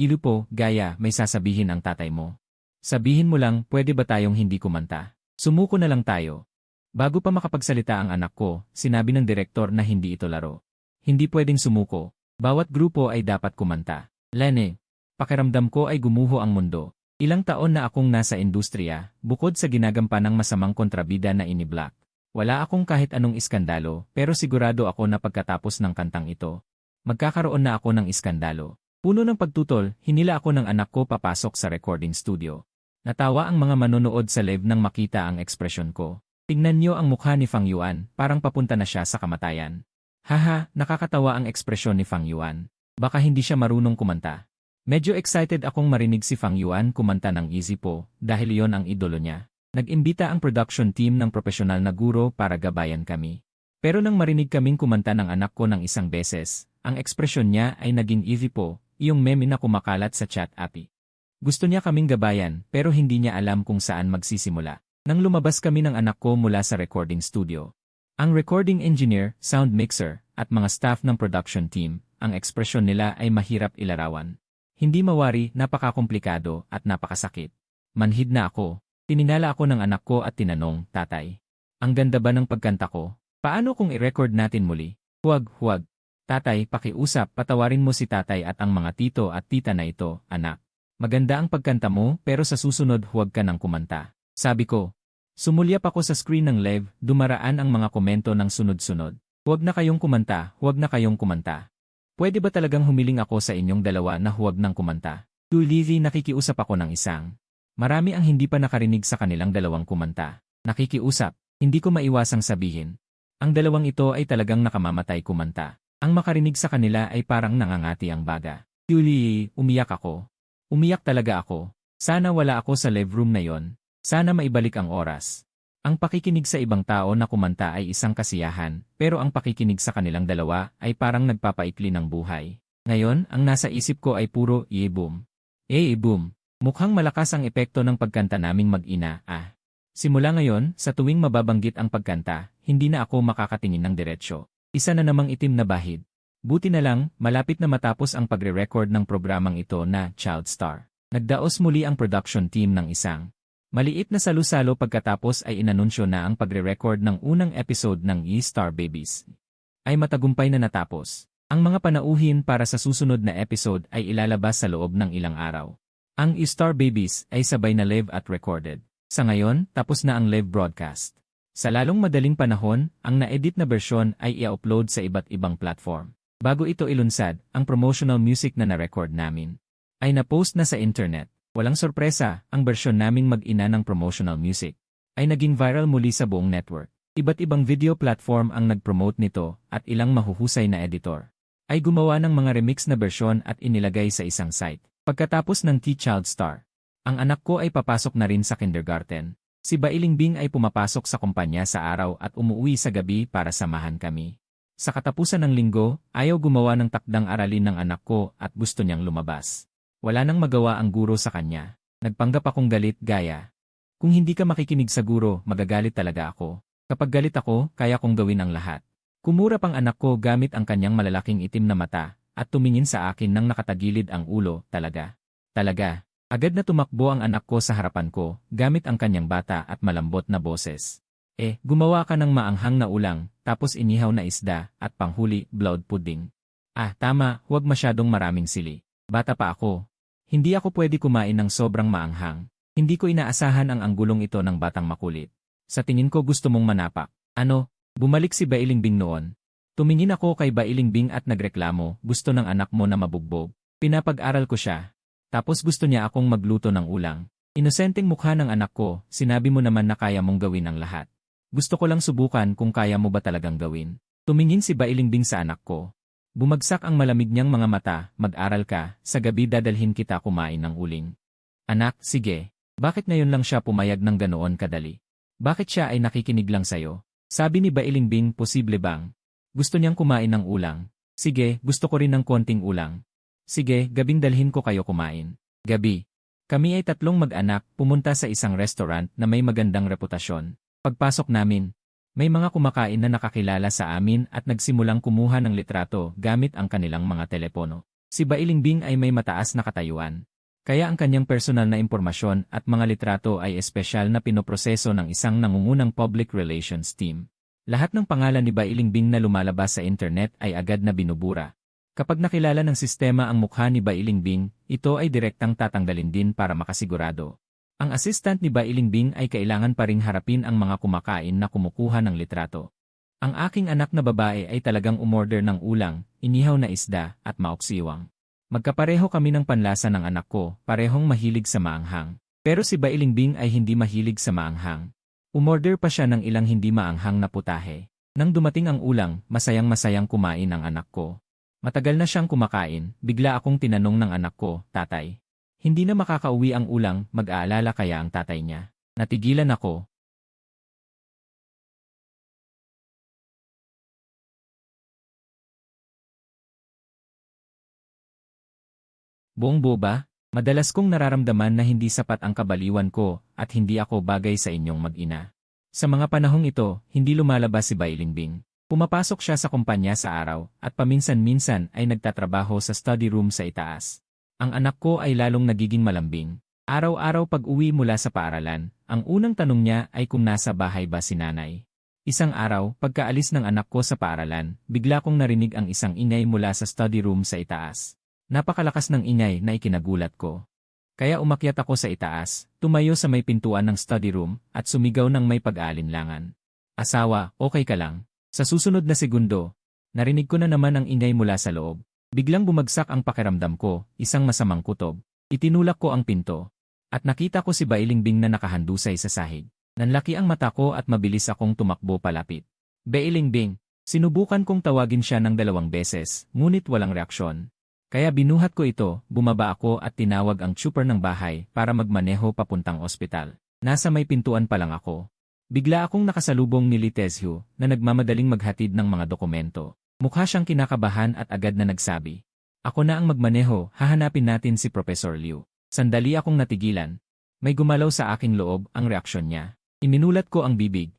gaya, may sasabihin ang tatay mo. Sabihin mo lang, pwede ba tayong hindi kumanta? Sumuko na lang tayo. Bago pa makapagsalita ang anak ko, sinabi ng direktor na hindi ito laro. Hindi pwedeng sumuko. Bawat grupo ay dapat kumanta. Lene, pakiramdam ko ay gumuho ang mundo. Ilang taon na akong nasa industriya, bukod sa ginagampanang masamang kontrabida na ini-black. Wala akong kahit anong iskandalo, pero sigurado ako na pagkatapos ng kantang ito, magkakaroon na ako ng iskandalo. Puno ng pagtutol, hinila ako ng anak ko papasok sa recording studio. Natawa ang mga manonood sa live nang makita ang ekspresyon ko. Tingnan niyo ang mukha ni Fang Yuan, parang papunta na siya sa kamatayan. Haha, nakakatawa ang ekspresyon ni Fang Yuan. Baka hindi siya marunong kumanta. Medyo excited akong marinig si Fang Yuan kumanta ng Easy Po, dahil iyon ang idolo niya. Nag-imbita ang production team ng profesional na guro para gabayan kami. Pero nang marinig kaming kumanta ng anak ko ng isang beses, ang ekspresyon niya ay naging Easy Po, iyong meme na kumakalat sa chat api. Gusto niya kaming gabayan pero hindi niya alam kung saan magsisimula. Nang lumabas kami ng anak ko mula sa recording studio, ang recording engineer, sound mixer, at mga staff ng production team, ang ekspresyon nila ay mahirap ilarawan. Hindi mawari, napakakomplikado, at napakasakit. Manhid na ako. Tininala ako ng anak ko at tinanong, Tatay, ang ganda ba ng pagkanta ko? Paano kung i-record natin muli? Huwag. Tatay, pakiusap, patawarin mo si tatay at ang mga tito at tita na ito, anak. Maganda ang pagkanta mo pero sa susunod huwag ka nang kumanta. Sabi ko. Sumulyap ako sa screen ng live, dumaraan ang mga komento ng sunod-sunod. Huwag na kayong kumanta. Pwede ba talagang humiling ako sa inyong dalawa na huwag nang kumanta? Tulizi nakikiusap ako ng isang. Marami ang hindi pa nakarinig sa kanilang dalawang kumanta. Nakikiusap, hindi ko maiwasang sabihin. Ang dalawang ito ay talagang nakamamatay kumanta. Ang makarinig sa kanila ay parang nangangati ang baga. Tulizi, umiyak ako. Umiyak talaga ako. Sana wala ako sa live room na yon. Sana maibalik ang oras. Ang pakikinig sa ibang tao na kumanta ay isang kasiyahan, pero ang pakikinig sa kanilang dalawa ay parang nagpapaikli ng buhay. Ngayon, ang nasa isip ko ay puro boom. Boom. Mukhang malakas ang epekto ng pagkanta naming mag-ina, Simula ngayon, sa tuwing mababanggit ang pagkanta, hindi na ako makakatingin ng diretsyo. Isa na namang itim na bahid. Buti na lang, malapit na matapos ang pagre-record ng programang ito na Child Star. Nagdaos muli ang production team ng isang maliit na salu-salo pagkatapos ay inanunsyo na ang pagre-record ng unang episode ng E-Star Babies ay matagumpay na natapos. Ang mga panauhin para sa susunod na episode ay ilalabas sa loob ng ilang araw. Ang E-Star Babies ay sabay na live at recorded. Sa ngayon, tapos na ang live broadcast. Sa lalong madaling panahon, ang na-edit na bersyon ay i-upload sa iba't ibang platform. Bago ito ilunsad, ang promotional music na na-record namin ay na-post na sa internet. Walang sorpresa, ang bersyon naming mag-ina ng promotional music ay naging viral muli sa buong network. Iba't ibang video platform ang nag-promote nito at ilang mahuhusay na editor ay gumawa ng mga remix na bersyon at inilagay sa isang site. Pagkatapos ng Child Star, ang anak ko ay papasok na rin sa kindergarten. Si Bailingbing ay pumapasok sa kumpanya sa araw at umuwi sa gabi para samahan kami. Sa katapusan ng linggo, ayaw gumawa ng takdang aralin ng anak ko at gusto niyang lumabas. Wala nang magawa ang guro sa kanya. Nagpanggap akong galit gaya. Kung hindi ka makikinig sa guro, magagalit talaga ako. Kapag galit ako, kaya kong gawin ang lahat. Kumurap ang anak ko gamit ang kanyang malalaking itim na mata, at tumingin sa akin nang nakatagilid ang ulo. Talaga. Talaga. Agad na tumakbo ang anak ko sa harapan ko, gamit ang kanyang bata at malambot na boses. Gumawa ka ng maanghang na ulang, tapos inihaw na isda, at panghuli, blood pudding. Tama, huwag masyadong maraming sili. Bata pa ako. Hindi ako pwede kumain ng sobrang maanghang. Hindi ko inaasahan ang anggulong ito ng batang makulit. Sa tingin ko gusto mong manapak. Ano? Bumalik si Bailingbing noon. Tumingin ako kay Bailingbing at nagreklamo, gusto ng anak mo na mabugbog. Pinapag-aral ko siya. Tapos gusto niya akong magluto ng ulang. Inosenteng mukha ng anak ko, sinabi mo naman na kaya mong gawin ang lahat. Gusto ko lang subukan kung kaya mo ba talagang gawin. Tumingin si Bailingbing sa anak ko. Bumagsak ang malamig niyang mga mata, mag-aral ka, sa gabi dadalhin kita kumain ng uling. Anak, sige. Bakit ngayon lang siya pumayag ng ganoon kadali? Bakit siya ay nakikinig lang sa'yo? Sabi ni Bailingbing, posible bang? Gusto niyang kumain ng ulang. Sige, gusto ko rin ng konting ulang. Sige, gabing dalhin ko kayo kumain. Gabi. Kami ay tatlong mag-anak, pumunta sa isang restaurant na may magandang reputasyon. Pagpasok namin, may mga kumakain na nakakilala sa amin at nagsimulang kumuha ng litrato gamit ang kanilang mga telepono. Si Bailingbing ay may mataas na katayuan. Kaya ang kanyang personal na impormasyon at mga litrato ay espesyal na pinoproseso ng isang nangungunang public relations team. Lahat ng pangalan ni Bailingbing na lumalabas sa internet ay agad na binubura. Kapag nakilala ng sistema ang mukha ni Bailingbing, ito ay direktang tatanggalin din para makasigurado. Ang assistant ni Bailingbing ay kailangan pa ring harapin ang mga kumakain na kumukuha ng litrato. Ang aking anak na babae ay talagang umorder ng ulang, inihaw na isda, at maoksiwang. Magkapareho kami ng panlasa ng anak ko, parehong mahilig sa maanghang. Pero si Bailingbing ay hindi mahilig sa maanghang. Umorder pa siya ng ilang hindi maanghang na putahe. Nang dumating ang ulang, masayang-masayang kumain ang anak ko. Matagal na siyang kumakain, bigla akong tinanong ng anak ko, Tatay, hindi na makakauwi ang ulang, mag-aalala kaya ang tatay niya? Natigilan ako. Buong boba, madalas kong nararamdaman na hindi sapat ang kabaliwan ko at hindi ako bagay sa inyong mag-ina. Sa mga panahong ito, hindi lumalabas si Bailingbing. Pumapasok siya sa kumpanya sa araw at paminsan-minsan ay nagtatrabaho sa study room sa itaas. Ang anak ko ay lalong nagiging malambing. Araw-araw pag-uwi mula sa paaralan, ang unang tanong niya ay kung nasa bahay ba si nanay. Isang araw, pagkaalis ng anak ko sa paaralan, bigla kong narinig ang isang ingay mula sa study room sa itaas. Napakalakas ng ingay na ikinagulat ko. Kaya umakyat ako sa itaas, tumayo sa may pintuan ng study room, at sumigaw ng may pag-aalinlangan. Asawa, okay ka lang? Sa susunod na segundo, narinig ko na naman ang ingay mula sa loob. Biglang bumagsak ang pakiramdam ko, isang masamang kutob. Itinulak ko ang pinto. At nakita ko si Bailingbing na nakahandusay sa sahig. Nanlaki ang mata ko at mabilis akong tumakbo palapit. Bailingbing, sinubukan kong tawagin siya ng 2 beses, ngunit walang reaksyon. Kaya binuhat ko ito, bumaba ako at tinawag ang tsuper ng bahay para magmaneho papuntang ospital. Nasa may pintuan pa lang ako. Bigla akong nakasalubong ni Litezio na nagmamadaling maghatid ng mga dokumento. Mukha siyang kinakabahan at agad na nagsabi, "Ako na ang magmaneho, hahanapin natin si Professor Liu." Sandali akong natigilan. May gumalaw sa aking loob ang reaksyon niya. Iminulat ko ang bibig.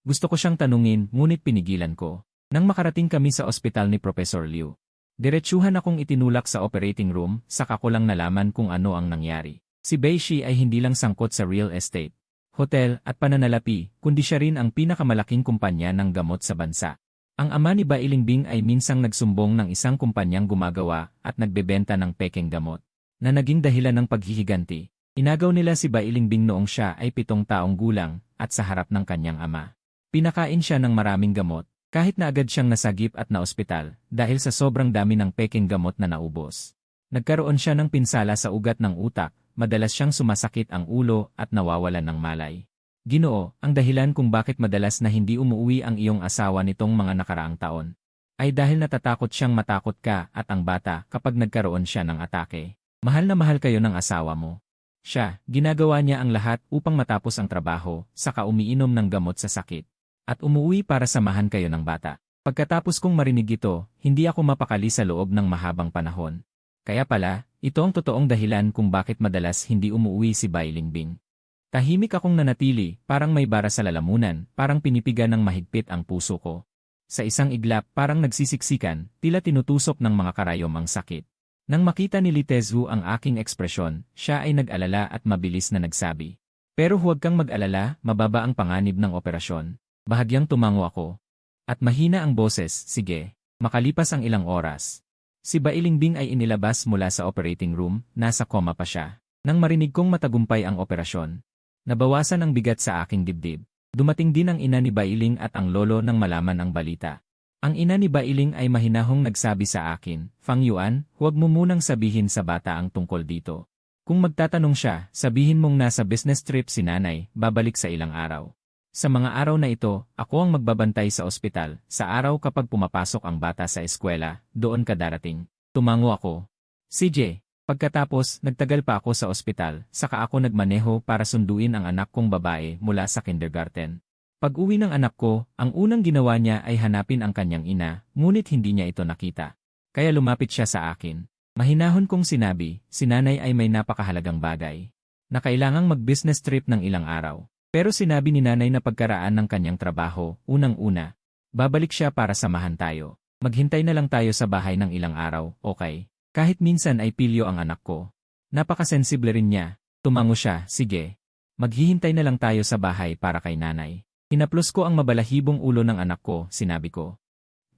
Gusto ko siyang tanungin ngunit pinigilan ko. Nang makarating kami sa ospital ni Professor Liu, diretsuhan akong itinulak sa operating room, saka ko lang nalaman kung ano ang nangyari. Si Beishi ay hindi lang sangkot sa real estate, hotel at pananalapi, kundi siya rin ang pinakamalaking kumpanya ng gamot sa bansa. Ang ama ni Bailingbing ay minsang nagsumbong ng isang kumpanyang gumagawa at nagbebenta ng pekeng gamot, na naging dahilan ng paghihiganti. Inagaw nila si Bailingbing noong siya ay 7 taong gulang at sa harap ng kanyang ama. Pinakain siya ng maraming gamot. Kahit na agad siyang nasagip at naospital dahil sa sobrang dami ng pekeng gamot na naubos. Nagkaroon siya ng pinsala sa ugat ng utak, madalas siyang sumasakit ang ulo at nawawalan ng malay. Ginoo, ang dahilan kung bakit madalas na hindi umuwi ang iyong asawa nitong mga nakaraang taon ay dahil natatakot siyang matakot ka at ang bata kapag nagkaroon siya ng atake. Mahal na mahal kayo ng asawa mo. Siya, ginagawa niya ang lahat upang matapos ang trabaho, saka umiinom ng gamot sa sakit. At umuwi para samahan kayo ng bata. Pagkatapos kong marinig ito, hindi ako mapakali sa loob ng mahabang panahon. Kaya pala, ito ang totoong dahilan kung bakit madalas hindi umuwi si Bailingbing. Tahimik akong nanatili, parang may bara sa lalamunan, parang pinipiga ng mahigpit ang puso ko. Sa isang iglap parang nagsisiksikan, tila tinutusok ng mga karayom ang sakit. Nang makita ni Litezu ang aking ekspresyon, siya ay nag-alala at mabilis na nagsabi. Pero huwag kang mag-alala, mababa ang panganib ng operasyon. Bahagyang tumango ako. At mahina ang boses, sige. Makalipas ang ilang oras. Si Bailingbing ay inilabas mula sa operating room, nasa koma pa siya. Nang marinig kong matagumpay ang operasyon, nabawasan ang bigat sa aking dibdib. Dumating din ang ina ni Bailing at ang lolo nang malaman ang balita. Ang ina ni Bailing ay mahinahong nagsabi sa akin, Fang Yuan, huwag mo munang sabihin sa bata ang tungkol dito. Kung magtatanong siya, sabihin mong nasa business trip si nanay, babalik sa ilang araw. Sa mga araw na ito, ako ang magbabantay sa ospital. Sa araw kapag pumapasok ang bata sa eskwela, doon ka darating. Tumango ako. CJ, pagkatapos, nagtagal pa ako sa ospital, saka ako nagmaneho para sunduin ang anak kong babae mula sa kindergarten. Pag-uwi ng anak ko, ang unang ginawa niya ay hanapin ang kanyang ina, ngunit hindi niya ito nakita. Kaya lumapit siya sa akin. Mahinahon kong sinabi, si nanay ay may napakahalagang bagay. Na kailangang mag-business trip ng ilang araw. Pero sinabi ni nanay na pagkaraan ng kanyang trabaho, unang-una, babalik siya para samahan tayo. Maghintay na lang tayo sa bahay ng ilang araw, okay? Kahit minsan ay pilyo ang anak ko. Napakasensible rin niya. Tumango siya, sige. Maghihintay na lang tayo sa bahay para kay nanay. Hinaplos ko ang mabalahibong ulo ng anak ko, sinabi ko.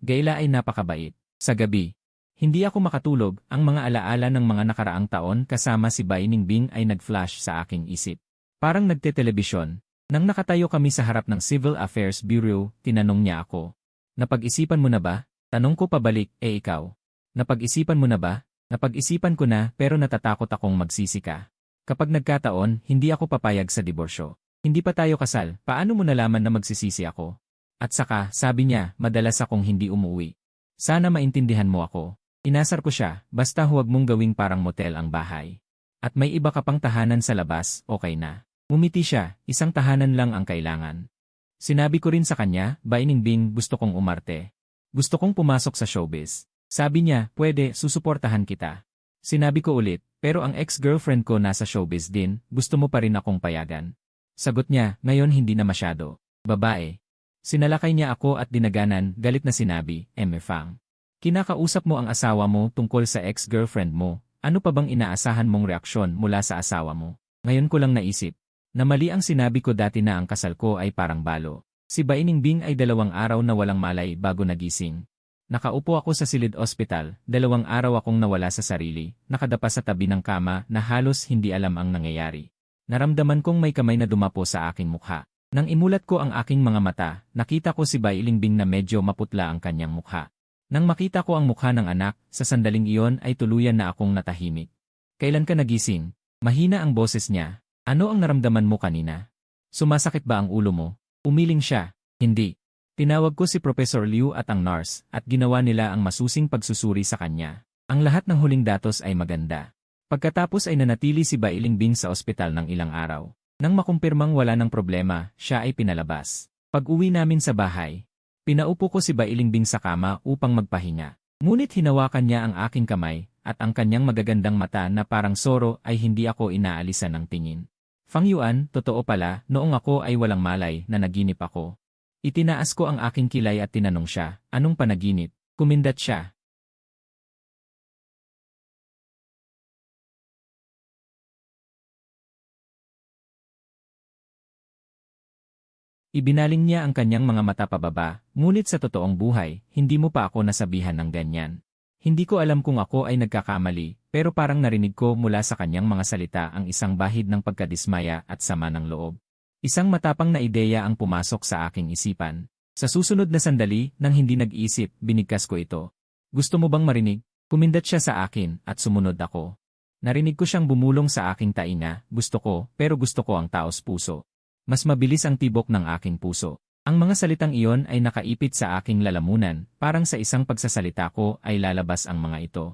Gayla ay napakabait. Sa gabi, hindi ako makatulog, ang mga alaala ng mga nakaraang taon kasama si Bainingbing ay nag-flash sa aking isip. Parang nagte-telebisyon. Nang nakatayo kami sa harap ng Civil Affairs Bureau, tinanong niya ako. Napag-isipan mo na ba? Tanong ko pabalik, ikaw. Napag-isipan mo na ba? Napag-isipan ko na pero natatakot akong magsisi ka. Kapag nagkataon, hindi ako papayag sa diborsyo. Hindi pa tayo kasal, paano mo nalaman na magsisisi ako? At saka, sabi niya, madalas akong hindi umuwi. Sana maintindihan mo ako. Inasar ko siya, basta huwag mong gawing parang motel ang bahay. At may iba ka pang tahanan sa labas, okay na. Umiti siya, isang tahanan lang ang kailangan. Sinabi ko rin sa kanya, Bainingbing, gusto kong umarte. Gusto kong pumasok sa showbiz. Sabi niya, pwede, susuportahan kita. Sinabi ko ulit, pero ang ex-girlfriend ko nasa showbiz din, gusto mo pa rin akong payagan. Sagot niya, ngayon hindi na masyado. Babae. Sinalakay niya ako at dinaganan, galit na sinabi, Fang. Kinakausap mo ang asawa mo tungkol sa ex-girlfriend mo, ano pa bang inaasahan mong reaksyon mula sa asawa mo? Ngayon ko lang naisip. Na mali ang sinabi ko dati na ang kasal ko ay parang balo. Si Bainingbing ay 2 araw na walang malay bago nagising. Nakaupo ako sa silid ospital, 2 araw akong nawala sa sarili, nakadapa sa tabi ng kama na halos hindi alam ang nangyayari. Naramdaman kong may kamay na dumapo sa aking mukha. Nang imulat ko ang aking mga mata, nakita ko si Bailingbing na medyo maputla ang kanyang mukha. Nang makita ko ang mukha ng anak, sa sandaling iyon ay tuluyan na akong natahimik. Kailan ka nagising? Mahina ang boses niya. Ano ang naramdaman mo kanina? Sumasakit ba ang ulo mo? Umiling siya. Hindi. Tinawag ko si Professor Liu at ang nurse at ginawa nila ang masusing pagsusuri sa kanya. Ang lahat ng huling datos ay maganda. Pagkatapos ay nanatili si Bailingbing sa ospital ng ilang araw. Nang makumpirmang wala ng problema, siya ay pinalabas. Pag-uwi namin sa bahay, pinaupo ko si Bailingbing sa kama upang magpahinga. Ngunit hinawakan niya ang aking kamay at ang kanyang magagandang mata na parang soro ay hindi ako inaalisan ng tingin. Fang Yuan, totoo pala, noong ako ay walang malay na naginip ako. Itinaas ko ang aking kilay at tinanong siya, anong panaginip? Kumindat siya. Ibinaling niya ang kanyang mga mata pababa, ngunit sa totoong buhay, hindi mo pa ako nasabihan ng ganyan. Hindi ko alam kung ako ay nagkakamali, pero parang narinig ko mula sa kanyang mga salita ang isang bahid ng pagkadismaya at sama ng loob. Isang matapang na ideya ang pumasok sa aking isipan. Sa susunod na sandali, nang hindi nag-isip, binigkas ko ito. Gusto mo bang marinig? Kumindat siya sa akin at sumunod ako. Narinig ko siyang bumulong sa aking tainga, gusto ko, pero gusto ko ang taos puso. Mas mabilis ang tibok ng aking puso. Ang mga salitang iyon ay nakaipit sa aking lalamunan, parang sa isang pagsasalita ko ay lalabas ang mga ito.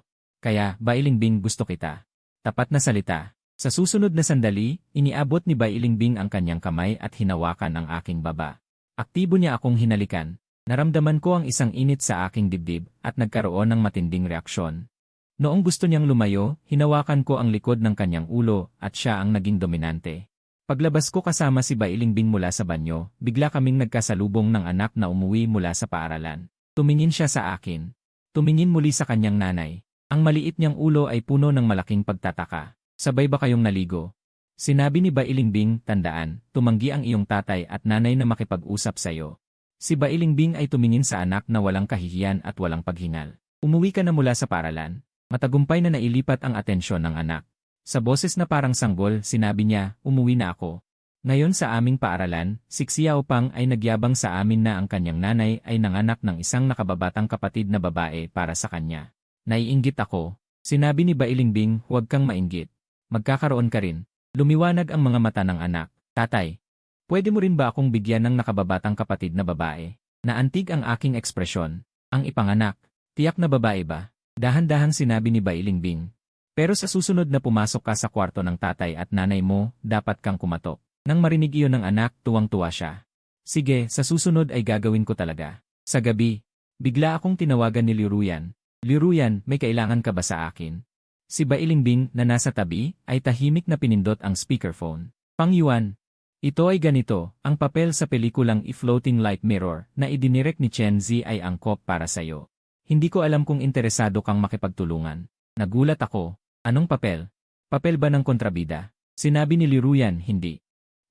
Kaya, Bailingbing, gusto kita. Tapat na salita. Sa susunod na sandali, iniabot ni Bailingbing ang kanyang kamay at hinawakan ang aking baba. Aktibo niya akong hinalikan. Naramdaman ko ang isang init sa aking dibdib at nagkaroon ng matinding reaksyon. Noong gusto niyang lumayo, hinawakan ko ang likod ng kanyang ulo at siya ang naging dominante. Paglabas ko kasama si Bailingbing mula sa banyo, bigla kaming nagkasalubong ng anak na umuwi mula sa paaralan. Tumingin siya sa akin. Tumingin muli sa kanyang nanay. Ang maliit niyang ulo ay puno ng malaking pagtataka. Sabay ba kayong naligo? Sinabi ni Bailingbing, tandaan, tumanggi ang iyong tatay at nanay na makipag-usap sa iyo. Si Bailingbing ay tumingin sa anak na walang kahihiyan at walang paghingal. Umuwi ka na mula sa paaralan. Matagumpay na nailipat ang atensyon ng anak. Sa boses na parang sanggol, sinabi niya, umuwi na ako. Ngayon sa aming paaralan, si Xiao Pang ay nagyabang sa amin na ang kanyang nanay ay nanganak ng isang nakababatang kapatid na babae para sa kanya. Naiinggit ako. Sinabi ni Bailingbing, huwag kang mainggit. Magkakaroon ka rin. Lumiwanag ang mga mata ng anak. Tatay, pwede mo rin ba akong bigyan ng nakababatang kapatid na babae? Naantig ang aking ekspresyon. Ang ipanganak, tiyak na babae ba? Dahan-dahang sinabi ni Bailingbing. Pero sa susunod na pumasok ka sa kwarto ng tatay at nanay mo, dapat kang kumatok. Nang marinig iyon ng anak, tuwang-tuwa siya. Sige, sa susunod ay gagawin ko talaga. Sa gabi, bigla akong tinawagan ni Liruyan. Liruyan, may kailangan ka ba sa akin? Si Bailingbing, na nasa tabi, ay tahimik na pinindot ang speakerphone. Pang Yuan, ito ay ganito, ang papel sa pelikulang A Floating Light Mirror na idinirect ni Chen Zi ay angkop para sa'yo. Hindi ko alam kung interesado kang makipagtulungan. Nagulat ako. Anong papel? Papel ba ng kontrabida? Sinabi ni Liruyan, hindi.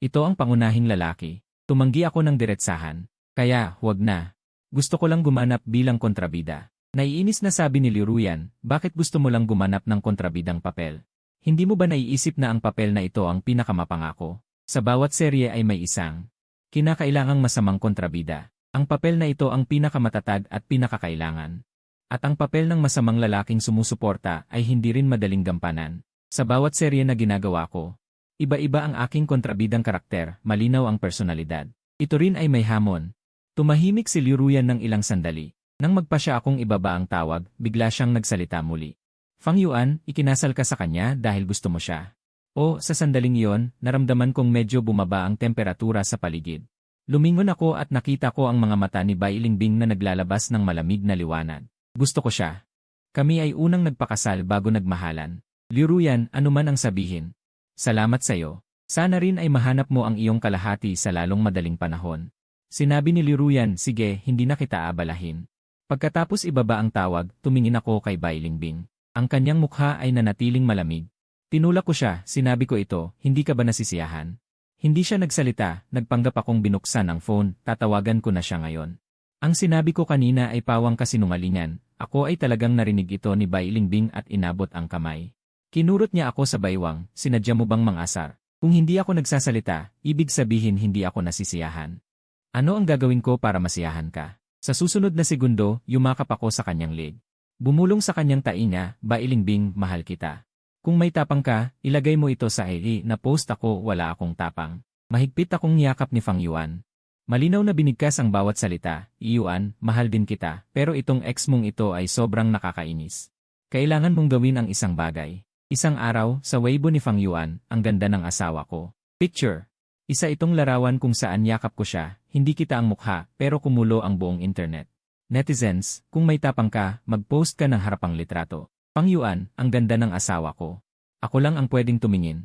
Ito ang pangunahing lalaki. Tumanggi ako ng diretsahan. Kaya, huwag na. Gusto ko lang gumanap bilang kontrabida. Naiinis na sabi ni Liruyan, bakit gusto mo lang gumanap ng kontrabidang papel? Hindi mo ba naiisip na ang papel na ito ang pinakamapangako? Sa bawat serye ay may isang kinakailangang masamang kontrabida. Ang papel na ito ang pinakamatatag at pinakakailangan. At ang papel ng masamang lalaking sumusuporta ay hindi rin madaling gampanan. Sa bawat serye na ginagawa ko, iba-iba ang aking kontrabidang karakter, malinaw ang personalidad. Ito rin ay may hamon. Tumahimik si Liruyan ng ilang sandali. Nang magpa siya akong ibaba ang tawag, bigla siyang nagsalita muli. Fang Yuan, ikinasal ka sa kanya dahil gusto mo siya. O, sa sandaling iyon, naramdaman kong medyo bumaba ang temperatura sa paligid. Lumingon ako at nakita ko ang mga mata ni Bailingbing na naglalabas ng malamig na liwanag. Gusto ko siya. Kami ay unang nagpakasal bago nagmahalan. Liruyan, anuman ang sabihin. Salamat sa'yo. Sana rin ay mahanap mo ang iyong kalahati sa lalong madaling panahon. Sinabi ni Liruyan, sige, hindi na kita abalahin. Pagkatapos ibaba ang tawag, tumingin ako kay Bailingbing. Ang kanyang mukha ay nanatiling malamig. Tinulak ko siya, sinabi ko ito, hindi ka ba nasisiyahan? Hindi siya nagsalita, nagpanggap akong binuksan ang phone, tatawagan ko na siya ngayon. Ang sinabi ko kanina ay pawang kasinungalingan, ako ay talagang narinig ito ni Bailingbing at inabot ang kamay. Kinurot niya ako sa baywang, sinadya mo bang mangasar? Kung hindi ako nagsasalita, ibig sabihin hindi ako nasisiyahan. Ano ang gagawin ko para masiyahan ka? Sa susunod na segundo, yumakap ako sa kanyang leg. Bumulong sa kanyang tainga, Bailingbing, mahal kita. Kung may tapang ka, ilagay mo ito sa IG na post ako, wala akong tapang. Mahigpit akong niyakap ni Fang Yuan. Malinaw na binigkas ang bawat salita, Yuan, mahal din kita, pero itong ex mong ito ay sobrang nakakainis. Kailangan mong gawin ang isang bagay. Isang araw, sa Weibo ni Fang Yuan, ang ganda ng asawa ko. Picture. Isa itong larawan kung saan yakap ko siya, hindi kita ang mukha, pero kumulo ang buong internet. Netizens, kung may tapang ka, mag-post ka ng harapang litrato. Fang Yuan, ang ganda ng asawa ko. Ako lang ang pwedeng tumingin.